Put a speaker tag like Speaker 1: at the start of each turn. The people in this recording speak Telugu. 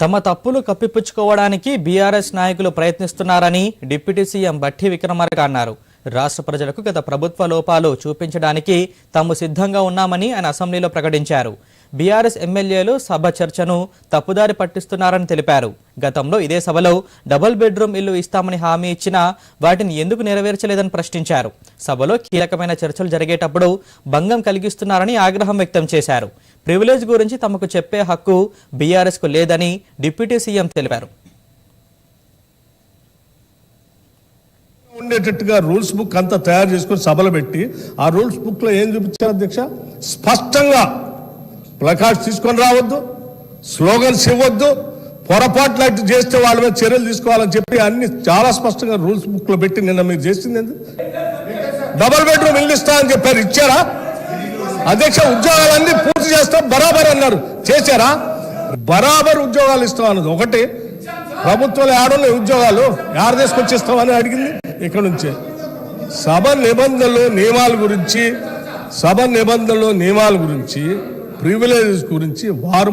Speaker 1: తమ తప్పులు కప్పిపుచ్చుకోవడానికి బీఆర్ఎస్ నాయకులు ప్రయత్నిస్తున్నారని డిప్యూటీ సీఎం బట్టి విక్రమార్క అన్నారు. రాష్ట్ర ప్రజలకు గత ప్రభుత్వ లోపాలు చూపించడానికి తాము సిద్ధంగా ఉన్నామని ఆయన అసెంబ్లీలో ప్రకటించారు. బీఆర్ఎస్ ఎమ్మెల్యేలు సభ చర్చను తప్పుదారి పట్టిస్తున్నారని తెలిపారు. గతంలో ఇదే సభలో డబుల్ బెడ్రూమ్ ఇల్లు ఇస్తామని హామీ ఇచ్చినా వాటిని ఎందుకు నెరవేర్చలేదని ప్రశ్నించారు. సభలో కీలకమైన చర్చలు జరిగేటప్పుడు భంగం కలిగిస్తున్నారని ఆగ్రహం వ్యక్తం చేశారు. ప్రివిలేజ్ గురించి తమకు చెప్పే హక్కు బీఆర్ఎస్ కు లేదని డిప్యూటీ సీఎం తెలిపారు.
Speaker 2: ఉండేటట్టుగా రూల్స్ బుక్ అంతా తయారు చేసుకొని సభలు పెట్టి ఆ రూల్స్ బుక్ లో ఏం చూపించారు అధ్యక్ష? స్పష్టంగా ప్లకార్డ్స్ తీసుకొని రావద్దు, స్లోగన్స్ ఇవ్వద్దు, పొరపాట్లు అట్టు చేస్తే వాళ్ళ మీద చర్యలు తీసుకోవాలని చెప్పి అన్ని చాలా స్పష్టంగా రూల్స్ బుక్ లో పెట్టి నిన్న మీరు చేసింది డబుల్ బెడ్రూమ్ ఇల్లు ఇస్తా అని చెప్పారు. ఇచ్చారా అధ్యక్ష? ఉద్యోగాలన్నీ పూర్తి చేస్తాం బరాబర్ అన్నారు, చేశారా? బరాబర్ ఉద్యోగాలు ఇస్తాం అన్నది ఒకటి. ప్రభుత్వాలు ఆడోళ్ళ ఉద్యోగాలు యారు తీసుకొచ్చిస్తామని అడిగింది ఇక్కడ నుంచే. సభ నిబంధనలు నియమాల గురించి ప్రివిలేజెస్ గురించి వారు